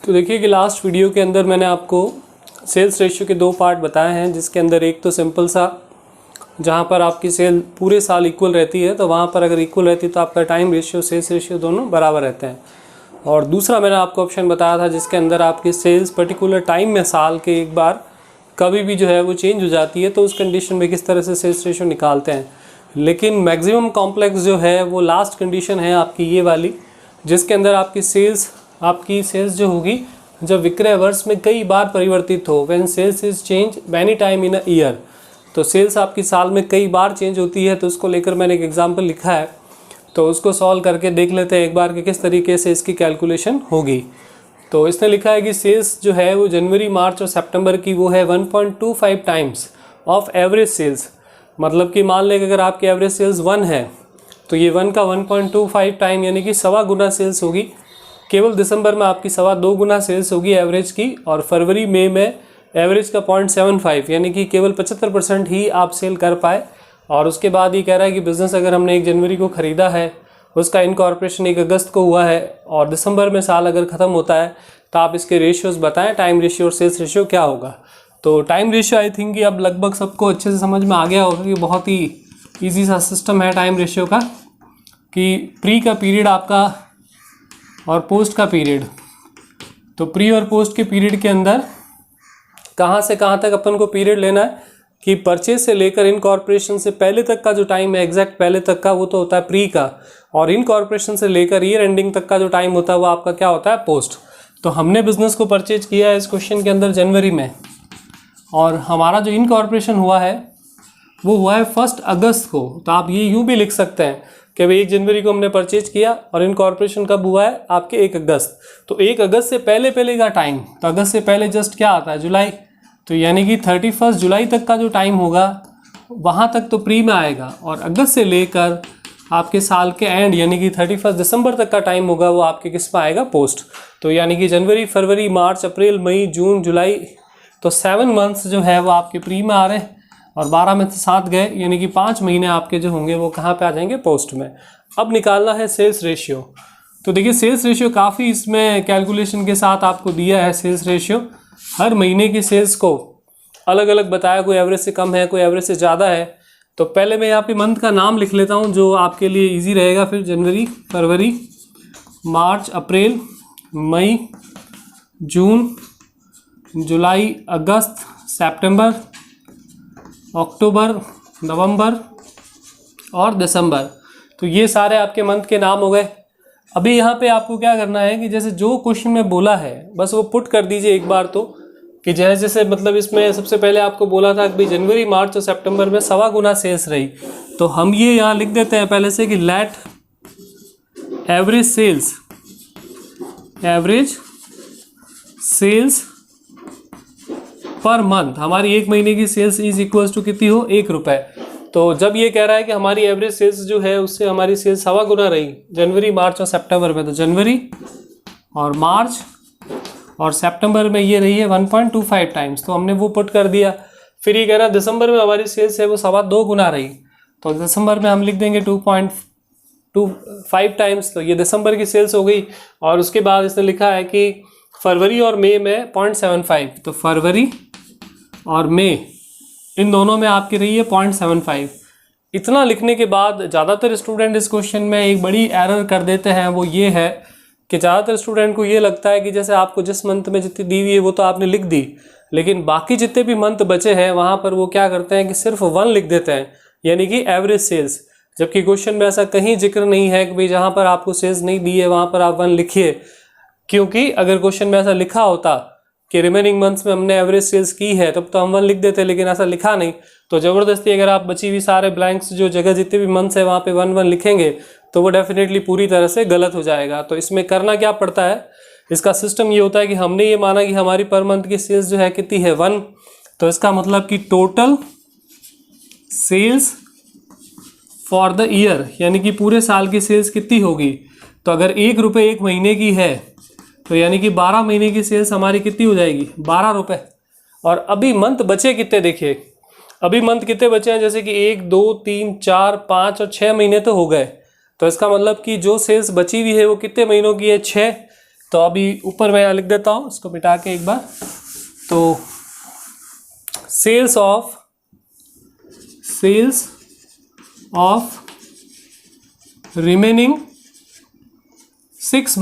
तो देखिए कि लास्ट वीडियो के अंदर मैंने आपको सेल्स रेशियो के दो पार्ट बताए हैं, जिसके अंदर एक तो सिंपल सा जहाँ पर आपकी सेल पूरे साल इक्वल रहती है, तो वहाँ पर अगर इक्वल रहती है तो आपका टाइम रेशियो सेल्स रेशियो दोनों बराबर रहते हैं। और दूसरा मैंने आपको ऑप्शन बताया था जिसके अंदर आपकी सेल्स पर्टिकुलर टाइम में साल के एक बार कभी भी जो है वो चेंज हो जाती है, तो उस कंडीशन में किस तरह से सेल्स रेशियो निकालते हैं। लेकिन मैक्सिमम कॉम्प्लेक्स जो है वो लास्ट कंडीशन है आपकी ये वाली, जिसके अंदर आपकी सेल्स जो होगी जब विक्रय वर्ष में कई बार परिवर्तित हो, when sales is change many time in a year. तो सेल्स आपकी साल में कई बार चेंज होती है, तो उसको लेकर मैंने एक एग्जांपल लिखा है, तो उसको सॉल्व करके देख लेते हैं एक बार कि किस तरीके से इसकी कैलकुलेशन होगी। तो इसने लिखा है कि सेल्स जो है वो जनवरी, मार्च और सितंबर की वो है 1.25 टाइम्स ऑफ एवरेज सेल्स। मतलब कि मान लें कि अगर आपकी एवरेज सेल्स 1 है तो ये 1 का 1.25 टाइम यानी कि सवा गुना सेल्स होगी। केवल दिसंबर में आपकी 2.25 गुना सेल्स होगी एवरेज की, और फरवरी मई में एवरेज का 0.75 यानी कि केवल 75% ही आप सेल कर पाए। और उसके बाद ये कह रहा है कि बिज़नेस अगर हमने 1 जनवरी को ख़रीदा है, उसका इनकॉर्पोरेशन 1 अगस्त को हुआ है और दिसंबर में साल अगर ख़त्म होता है, तो आप इसके रेशियोज़ बताएं, टाइम रेशियो और सेल्स रेशियो क्या होगा। तो टाइम रेशियो आई थिंक कि अब लगभग सबको अच्छे से समझ में आ गया होगा कि बहुत ही ईजी सा सिस्टम है टाइम रेशियो का, कि प्री का पीरियड आपका और पोस्ट का पीरियड। तो प्री और पोस्ट के पीरियड के अंदर कहाँ से कहाँ तक अपन को पीरियड लेना है कि परचेज से लेकर इनकॉर्पोरेशन से पहले तक का जो टाइम है, एग्जैक्ट पहले तक का, वो तो होता है प्री का, और इनकॉर्पोरेशन से लेकर ईयर एंडिंग तक का जो टाइम होता है वो आपका क्या होता है, पोस्ट। तो हमने बिजनेस को परचेज किया है इस क्वेश्चन के अंदर जनवरी में, और हमारा जो इनकॉर्पोरेशन हुआ है वो हुआ है 1 अगस्त को। तो आप ये यूँ भी लिख सकते हैं कि भाई 1 जनवरी को हमने परचेज किया और इनकॉर्पोरेशन कब हुआ है, आपके 1 अगस्त। तो 1 अगस्त से पहले का टाइम, तो अगस्त से पहले जस्ट क्या आता है, जुलाई। तो यानी कि 31 जुलाई तक का जो टाइम होगा वहाँ तक तो प्री में आएगा, और अगस्त से लेकर आपके साल के एंड यानी कि 31 दिसंबर तक का टाइम होगा वो आपके किस में आएगा, पोस्ट। तो यानी कि जनवरी, फरवरी, मार्च, अप्रैल, मई, जून, जुलाई, तो 7 मंथ्स जो है वो आपके प्री में आ रहे हैं, और 12 में से 7 गए यानी कि 5 महीने आपके जो होंगे वो कहाँ पे आ जाएंगे, पोस्ट में। अब निकालना है सेल्स रेशियो। तो देखिए सेल्स रेशियो काफ़ी इसमें कैलकुलेशन के साथ आपको दिया है। सेल्स रेशियो हर महीने की सेल्स को अलग अलग बताया, कोई एवरेज से कम है, कोई एवरेज से ज़्यादा है। तो पहले मैं यहाँ पे मंथ का नाम लिख लेता हूँ जो आपके लिए ईजी रहेगा, फिर जनवरी, फरवरी, मार्च, अप्रैल, मई, जून, जुलाई, अगस्त, सितंबर, अक्टूबर, नवंबर और दिसंबर। तो ये सारे आपके मंथ के नाम हो गए। अभी यहाँ पे आपको क्या करना है कि जैसे जो क्वेश्चन में बोला है बस वो पुट कर दीजिए एक बार, तो कि जैसे मतलब इसमें सबसे पहले आपको बोला था कि भाई जनवरी, मार्च और सितंबर में 2.25 गुना सेल्स रही, तो हम ये यहाँ लिख देते हैं पहले से कि let average sales per month, हमारी 1 महीने की सेल्स इज इक्वल्स टू कितनी हो, 1 रुपये। तो जब ये कह रहा है कि हमारी एवरेज सेल्स जो है उससे हमारी सेल्स 2.25 गुना रही जनवरी, मार्च और सितंबर में, तो जनवरी और मार्च और सितंबर में ये रही है 1.25 टाइम्स, तो हमने वो पुट कर दिया। फिर ये कह रहा है दिसंबर में हमारी सेल्स है वो 2.25 गुना रही, तो दिसंबर में हम लिख देंगे 2.25 टाइम्स, तो ये दिसंबर की सेल्स हो गई। और उसके बाद इसने लिखा है कि फरवरी और मई में 0.75, तो फरवरी और मई इन दोनों में आपकी रही है 0.75। इतना लिखने के बाद ज़्यादातर स्टूडेंट इस क्वेश्चन में एक बड़ी एरर कर देते हैं, वो ये है कि ज़्यादातर स्टूडेंट को ये लगता है कि जैसे आपको जिस मंथ में जितनी दी हुई है वो तो आपने लिख दी, लेकिन बाकी जितने भी मंथ बचे हैं वहाँ पर वो क्या करते हैं कि सिर्फ 1 लिख देते हैं, यानी कि एवरेज सेल्स। जबकि क्वेश्चन में ऐसा कहीं जिक्र नहीं है कि भाई जहाँ पर आपको सेल्स नहीं दी है वहाँ पर आप 1 लिखिए, क्योंकि अगर क्वेश्चन में ऐसा लिखा होता कि रिमेनिंग मंथ्स में हमने एवरेज सेल्स की है तब तो हम 1 लिख देते, लेकिन ऐसा लिखा नहीं। तो ज़बरदस्ती अगर आप बची हुई सारे ब्लैंक्स जो जगह जितने भी मंथ्स है वहाँ पे 1 लिखेंगे तो वो डेफिनेटली पूरी तरह से गलत हो जाएगा। तो इसमें करना क्या पड़ता है, इसका सिस्टम ये होता है कि हमने ये माना कि हमारी पर मंथ की सेल्स जो है कितनी है, 1, तो इसका मतलब कि total sales for the year यानी कि पूरे साल की सेल्स कितनी होगी। तो अगर 1 रुपये 1 महीने की है तो यानी कि 12 महीने की सेल्स हमारी कितनी हो जाएगी, 12 रुपये। और अभी मंथ बचे कितने, देखिए अभी मंथ कितने बचे हैं, जैसे कि 1, 2, 3, 4, 5 और 6 महीने तो हो गए। तो इसका मतलब कि जो सेल्स बची हुई है वो कितने महीनों की है, 6। तो अभी ऊपर मैं यहाँ लिख देता हूँ, इसको मिटा के एक बार। तो सेल्स ऑफ रिमेनिंग 6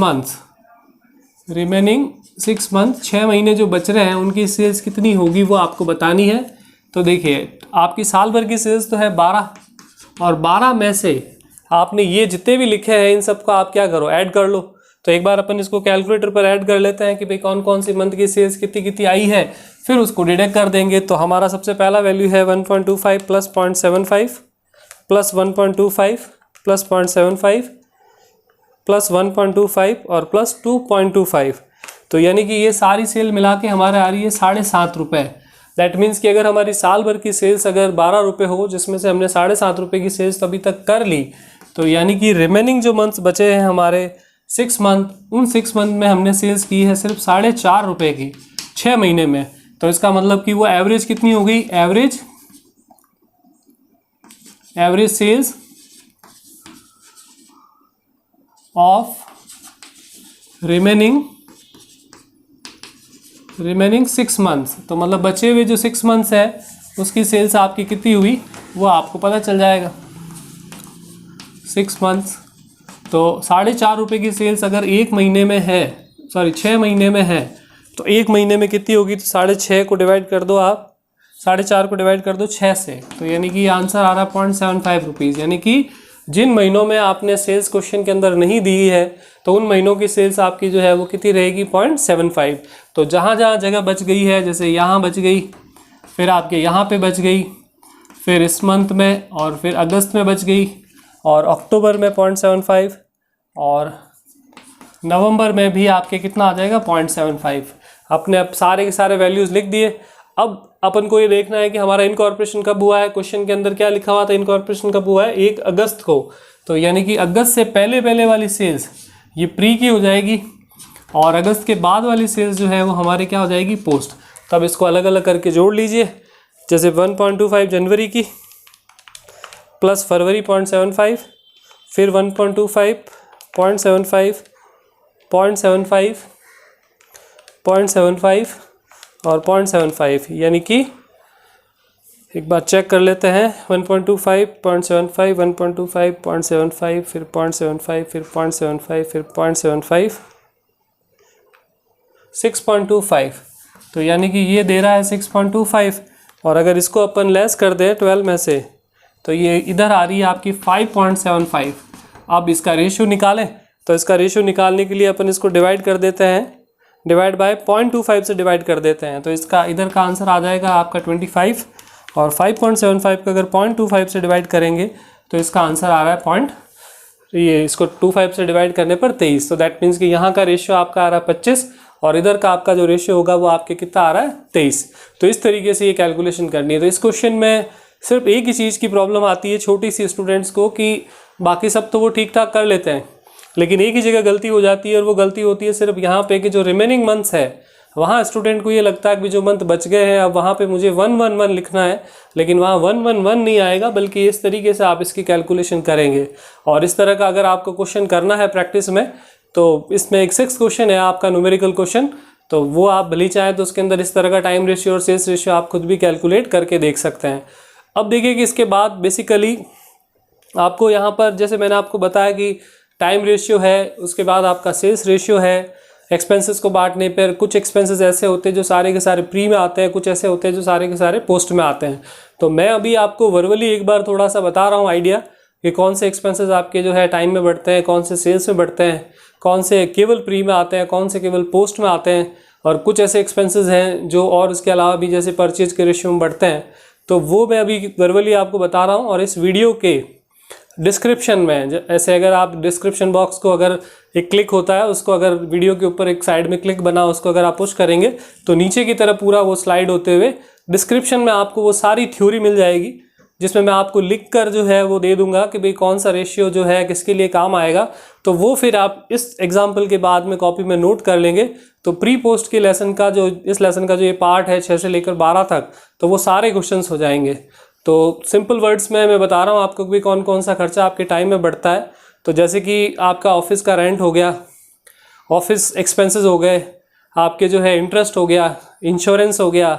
मंथ, 6 महीने जो बच रहे हैं उनकी सेल्स कितनी होगी वो आपको बतानी है। तो देखिए आपकी साल भर की सेल्स तो है 12, और 12 में से आपने ये जितने भी लिखे हैं इन सबको आप क्या करो, ऐड कर लो। तो एक बार अपन इसको कैलकुलेटर पर ऐड कर लेते हैं कि भाई कौन कौन सी मंथ की सेल्स कितनी कितनी आई है, फिर उसको डिडक्ट कर देंगे। तो हमारा सबसे पहला वैल्यू है 1.25 प्लस 0.75 प्लस 1.25 प्लस 0.75 प्लस 1.25 और प्लस 2.25। तो यानी कि ये सारी सेल मिला के हमारे आ रही है 7.5 रुपये। दैट मीन्स कि अगर हमारी साल भर की सेल्स अगर 12 रुपये हो, जिसमें से हमने 7.5 रुपये की सेल्स तो अभी तक कर ली, तो यानी कि रिमेनिंग जो मंथ्स बचे हैं हमारे 6 मंथ, उन 6 मंथ में हमने सेल्स की है सिर्फ 4.5 रुपये की 6 महीने में। तो इसका मतलब कि वो एवरेज कितनी हो गई, average sales of remaining 6 months. तो मतलब बचे हुए जो 6 मंथ्स है उसकी सेल्स आपकी कितनी हुई वो आपको पता चल जाएगा। 6 मंथ्स तो 4.5 रुपये की सेल्स अगर 1 महीने में है, 6 महीने में है, तो 1 महीने में कितनी होगी, तो 6.5 को डिवाइड कर दो आप, 4.5 को डिवाइड कर दो 6 से, तो यानी कि आंसर आ रहा है 0.75 रुपीज़। यानी कि जिन महीनों में आपने सेल्स क्वेश्चन के अंदर नहीं दी है तो उन महीनों की सेल्स आपकी जो है वो कितनी रहेगी, 0.75। तो जहाँ जहाँ जगह बच गई है, जैसे यहाँ बच गई, फिर आपके यहाँ पे बच गई, फिर इस मंथ में, और फिर अगस्त में बच गई, और अक्टूबर में 0.75, और नवंबर में भी आपके कितना आ जाएगा 0.75। आपने अब सारे के सारे वैल्यूज़ लिख दिए। अब अपन को ये देखना है कि हमारा इनकॉर्पोरेशन कब हुआ है। क्वेश्चन के अंदर क्या लिखा हुआ था, इनकॉर्पोरेशन कब हुआ है, 1 अगस्त को। तो यानी कि अगस्त से पहले वाली सेल्स ये प्री की हो जाएगी, और अगस्त के बाद वाली सेल्स जो है वो हमारे क्या हो जाएगी, पोस्ट। तब इसको अलग अलग करके जोड़ लीजिए। जैसे 1.25 जनवरी की प्लस फरवरी 0.75, फिर 1.25 0.75 0.75 0.75 और 0.75, यानी कि एक बार चेक कर लेते हैं। 1.25 0.75 1.25 0.75 फिर 0.75 फिर 0.75 फिर 0.75 6.25। तो यानी कि ये दे रहा है 6.25, और अगर इसको अपन लेस कर दें 12 में से तो ये इधर आ रही है आपकी 5.75। अब इसका रेशियो निकालें, तो इसका रेशियो निकालने के लिए अपन इसको डिवाइड कर देते हैं, डिवाइड बाय 0.25 से डिवाइड कर देते हैं। तो इसका इधर का आंसर आ जाएगा आपका 25, और 5.75 का अगर 0.25 से डिवाइड करेंगे तो इसका आंसर आ रहा है ये इसको 25 से डिवाइड करने पर 23। तो दैट मीन्स कि यहाँ का रेशियो आपका आ रहा है 25, और इधर का आपका जो रेशियो होगा वो आपके कितना आ रहा है 23। तो इस तरीके से ये कैलकुलेशन करनी है। तो इस क्वेश्चन में सिर्फ एक ही चीज़ की प्रॉब्लम आती है छोटी सी स्टूडेंट्स को, कि बाकी सब तो वो ठीक ठाक कर लेते हैं, लेकिन एक ही जगह गलती हो जाती है, और वो गलती होती है सिर्फ यहाँ पे कि जो रिमेनिंग मंथ्स है वहाँ स्टूडेंट को ये लगता है कि जो मंथ बच गए हैं अब वहाँ पे मुझे 111 लिखना है, लेकिन वहाँ 111 नहीं आएगा, बल्कि इस तरीके से आप इसकी कैलकुलेशन करेंगे। और इस तरह का अगर आपको क्वेश्चन करना है प्रैक्टिस में, तो इसमें एक 6 क्वेश्चन है आपका न्यूमेरिकल क्वेश्चन, तो वो आप भली चाहें तो उसके अंदर इस तरह का टाइम रेशियो और सेल्स रेशियो आप खुद भी कैलकुलेट करके देख सकते हैं। अब देखिए कि इसके बाद बेसिकली आपको यहाँ पर जैसे मैंने आपको बताया कि टाइम रेशियो है, उसके बाद आपका सेल्स रेशियो है। एक्सपेंसेस को बांटने पर कुछ एक्सपेंसेस ऐसे होते हैं जो सारे के सारे प्री में आते हैं, कुछ ऐसे होते हैं जो सारे के सारे पोस्ट में आते हैं। तो मैं अभी आपको वर्बली एक बार थोड़ा सा बता रहा हूँ आइडिया कि कौन से एक्सपेंसेस आपके जो है टाइम में बढ़ते हैं, कौन से सेल्स में बढ़ते हैं, कौन से केवल प्री में आते हैं, कौन से केवल पोस्ट में आते हैं, और कुछ ऐसे एक्सपेंसेस हैं जो और इसके अलावा भी जैसे परचेज के रेशियो में बढ़ते हैं। तो वो मैं अभी वर्बली आपको बता रहा हूँ। और इस वीडियो के डिस्क्रिप्शन में, ऐसे अगर आप डिस्क्रिप्शन बॉक्स को अगर एक क्लिक होता है उसको, अगर वीडियो के ऊपर एक साइड में क्लिक बना उसको अगर आप पुश करेंगे तो नीचे की तरफ पूरा वो स्लाइड होते हुए डिस्क्रिप्शन में आपको वो सारी थ्योरी मिल जाएगी, जिसमें मैं आपको लिख कर जो है वो दे दूंगा कि भाई कौन सा रेशियो जो है किसके लिए काम आएगा। तो वो फिर आप इस एग्जाम्पल के बाद में कॉपी में नोट कर लेंगे। तो प्री पोस्ट के लेसन का जो इस लेसन का जो ये पार्ट है 6 से लेकर 12 तक, तो वो सारे क्वेश्चंस हो जाएंगे। तो सिंपल वर्ड्स में मैं बता रहा हूँ आपको भी कौन कौन सा खर्चा आपके टाइम में बढ़ता है। तो जैसे कि आपका ऑफिस का रेंट हो गया, ऑफिस एक्सपेंसेस हो गए, आपके जो है इंटरेस्ट हो गया, इंश्योरेंस हो गया,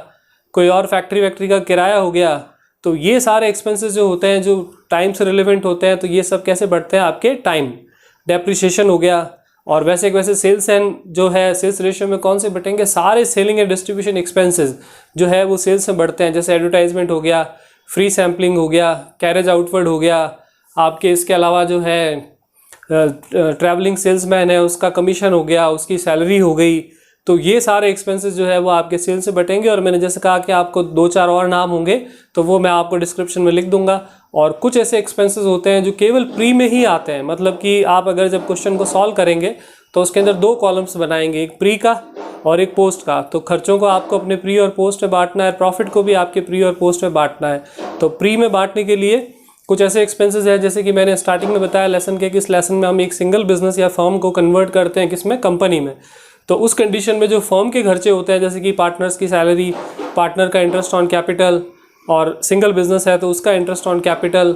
कोई और फैक्ट्री वैक्ट्री का किराया हो गया। तो ये सारे एक्सपेंसेस जो होते हैं जो टाइम से रिलेवेंट होते हैं, तो ये सब कैसे बढ़ते हैं आपके टाइम। डेप्रिसिएशन हो गया, और वैसे वैसे सेल्स एंड जो है सेल्स रेशियो में कौन से बटेंगे, सारे सेलिंग एंड डिस्ट्रीब्यूशन एक्सपेंसेस जो है वो सेल्स में बढ़ते हैं। जैसे एडवर्टाइजमेंट हो गया, फ्री सैम्पलिंग हो गया, कैरेज आउटवर्ड हो गया, आपके इसके अलावा जो है ट्रैवलिंग सेल्समैन है उसका कमीशन हो गया, उसकी सैलरी हो गई। तो ये सारे एक्सपेंसेस जो है वो आपके सेल्स से बटेंगे। और मैंने जैसे कहा कि आपको 2-4 और नाम होंगे तो वो मैं आपको डिस्क्रिप्शन में लिख दूंगा। और कुछ ऐसे एक्सपेंसेस होते हैं जो केवल प्री में ही आते हैं, मतलब कि आप अगर जब क्वेश्चन को सॉल्व करेंगे तो उसके अंदर 2 कॉलम्स बनाएंगे, एक प्री का और एक पोस्ट का। तो खर्चों को आपको अपने प्री और पोस्ट में बांटना है, प्रॉफिट को भी आपके प्री और पोस्ट में बांटना है। तो प्री में बांटने के लिए कुछ ऐसे एक्सपेंसेस है, जैसे कि मैंने स्टार्टिंग में बताया लेसन के, कि इस लेसन में हम एक सिंगल बिजनेस या फर्म को कन्वर्ट करते हैं किसमें, कंपनी में। तो उस कंडीशन में जो फर्म के खर्चे होते हैं, जैसे कि पार्टनर्स की सैलरी, पार्टनर का इंटरेस्ट ऑन कैपिटल, और सिंगल बिजनेस है तो उसका इंटरेस्ट ऑन कैपिटल,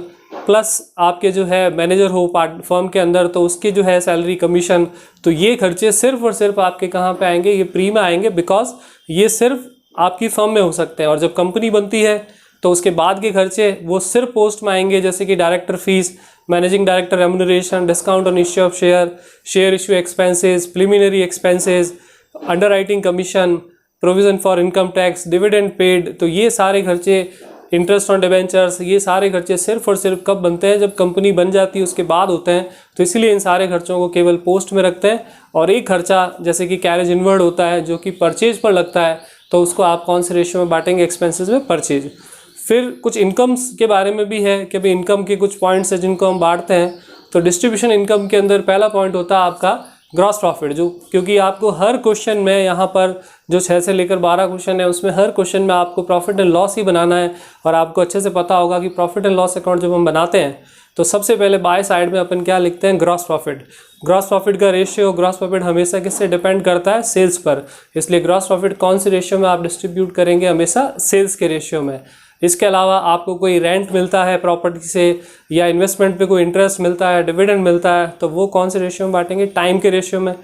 प्लस आपके जो है मैनेजर हो फर्म के अंदर तो उसकी जो है सैलरी, कमीशन। तो ये खर्चे सिर्फ और सिर्फ आपके कहाँ पे आएंगे, ये प्री में आएंगे, बिकॉज ये सिर्फ आपकी फर्म में हो सकते हैं। और जब कंपनी बनती है तो उसके बाद के खर्चे वो सिर्फ पोस्ट में आएंगे, जैसे कि director fees, managing director remuneration, discount on issue of share, share issue expenses, preliminary expenses, underwriting commission, provision for income tax, dividend paid. तो ये सारे खर्चे, इंटरेस्ट ऑन डिबेंचर्स, ये सारे खर्चे सिर्फ और सिर्फ कब बनते हैं, जब कंपनी बन जाती है उसके बाद होते हैं। तो इसीलिए इन सारे खर्चों को केवल पोस्ट में रखते हैं। और एक खर्चा जैसे कि कैरेज इनवर्ड होता है जो कि परचेज पर लगता है, तो उसको आप कौन से रेशियो में बांटेंगे, एक्सपेंसेस में, परचेज। फिर कुछ इनकम्स के बारे में भी है कि भाई इनकम के कुछ पॉइंट्स हैं जिनको हम बांटते हैं। तो डिस्ट्रीब्यूशन इनकम के अंदर पहला पॉइंट होता है आपका ग्रॉस प्रॉफिट, जो क्योंकि आपको हर क्वेश्चन में यहाँ पर जो 6 से लेकर 12 क्वेश्चन है उसमें हर क्वेश्चन में आपको प्रॉफिट एंड लॉस ही बनाना है। और आपको अच्छे से पता होगा कि प्रॉफिट एंड लॉस अकाउंट जब हम बनाते हैं तो सबसे पहले बाय साइड में अपन क्या लिखते हैं, ग्रॉस प्रॉफिट। ग्रॉस प्रॉफिट का रेशियो, ग्रॉस प्रॉफिट हमेशा किससे डिपेंड करता है, सेल्स पर। इसलिए ग्रॉस प्रॉफिट कौन से रेशियो में आप डिस्ट्रीब्यूट करेंगे, हमेशा सेल्स के रेशियो में। इसके अलावा आपको कोई रेंट मिलता है प्रॉपर्टी से, या इन्वेस्टमेंट पे कोई इंटरेस्ट मिलता है, डिविडेंड मिलता है, तो वो कौन से रेशियो में बांटेंगे, टाइम के रेशियो में।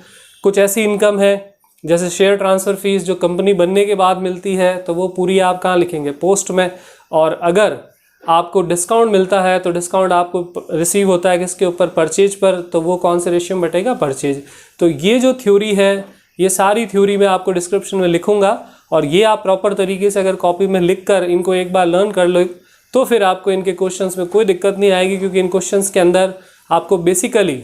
कुछ ऐसी इनकम है जैसे शेयर ट्रांसफ़र फीस जो कंपनी बनने के बाद मिलती है, तो वो पूरी आप कहाँ लिखेंगे, पोस्ट में। और अगर आपको डिस्काउंट मिलता है तो डिस्काउंट आपको रिसीव होता है किसके ऊपर, परचेज पर, तो वो कौन से रेशियो में बटेगा, परचेज। तो ये जो थ्योरी है, ये सारी थ्योरी मैं आपको डिस्क्रिप्शन में लिखूंगा। और ये आप प्रॉपर तरीके से अगर कॉपी में लिख कर इनको एक बार लर्न कर लो तो फिर आपको इनके क्वेश्चंस में कोई दिक्कत नहीं आएगी, क्योंकि इन क्वेश्चंस के अंदर आपको बेसिकली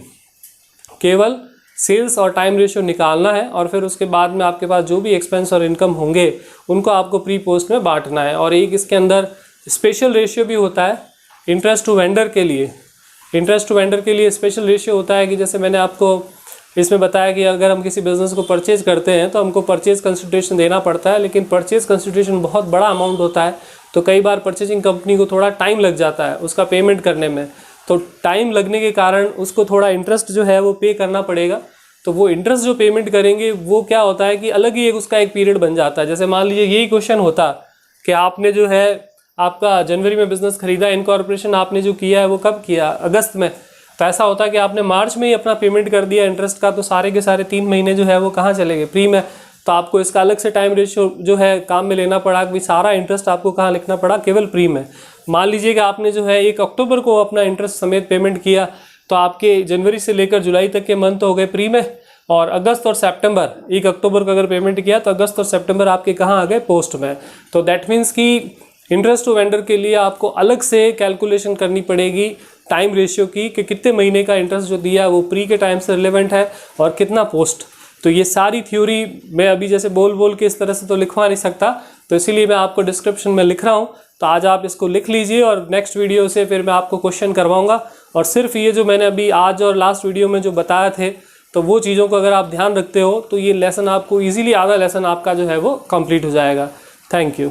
केवल सेल्स और टाइम रेशियो निकालना है। और फिर उसके बाद में आपके पास जो भी एक्सपेंस और इनकम होंगे उनको आपको प्री पोस्ट में बांटना है। और एक इसके अंदर स्पेशल रेशियो भी होता है इंटरेस्ट टू वेंडर के लिए। इंटरेस्ट टू वेंडर के लिए स्पेशल रेशियो होता है कि जैसे मैंने आपको इसमें बताया कि अगर हम किसी बिज़नेस को परचेज करते हैं तो हमको परचेज कंसिडरेशन देना पड़ता है, लेकिन परचेज कंसिडरेशन बहुत बड़ा अमाउंट होता है। तो कई बार परचेजिंग कंपनी को थोड़ा टाइम लग जाता है उसका पेमेंट करने में। तो टाइम लगने के कारण उसको थोड़ा इंटरेस्ट जो है वो पे करना पड़ेगा। तो वो इंटरेस्ट जो पेमेंट करेंगे वो क्या होता है कि अलग ही एक उसका एक पीरियड बन जाता है। जैसे मान लीजिए यही क्वेश्चन होता कि आपने जो है आपका जनवरी में बिज़नेस खरीदा, इनकॉर्पोरेशन आपने जो किया है वो कब किया, अगस्त में। तो ऐसा होता है कि आपने मार्च में ही अपना पेमेंट कर दिया इंटरेस्ट का, तो सारे के सारे 3 महीने जो है वो कहाँ चले गए, प्री में। तो आपको इसका अलग से टाइम रेशियो जो है काम में लेना पड़ा कि सारा इंटरेस्ट आपको कहाँ लिखना पड़ा, केवल प्री में। मान लीजिए कि आपने जो है 1 अक्टूबर को अपना इंटरेस्ट समेत पेमेंट किया, तो आपके जनवरी से लेकर जुलाई तक के मंथ हो गए प्री में, और अगस्त और सितंबर, 1 अक्टूबर को अगर पेमेंट किया तो अगस्त और सितंबर आपके कहाँ आ गए, पोस्ट में। तो दैट मीन्स कि इंटरेस्ट टू वेंडर के लिए आपको अलग से कैलकुलेशन करनी पड़ेगी टाइम रेशियो की कि कितने महीने का इंटरेस्ट जो दिया वो प्री के टाइम से रिलेवेंट है और कितना पोस्ट। तो ये सारी थ्योरी मैं अभी जैसे बोल के इस तरह से तो लिखवा नहीं सकता, तो इसीलिए मैं आपको डिस्क्रिप्शन में लिख रहा हूँ। तो आज आप इसको लिख लीजिए और नेक्स्ट वीडियो से फिर मैं आपको क्वेश्चन करवाऊँगा। और सिर्फ ये जो मैंने अभी आज और लास्ट वीडियो में जो बताया थे, तो वो चीज़ों को अगर आप ध्यान रखते हो तो ये लेसन आपको ईजिली, आधा लेसन आपका जो है वो कंप्लीट हो जाएगा। Thank you.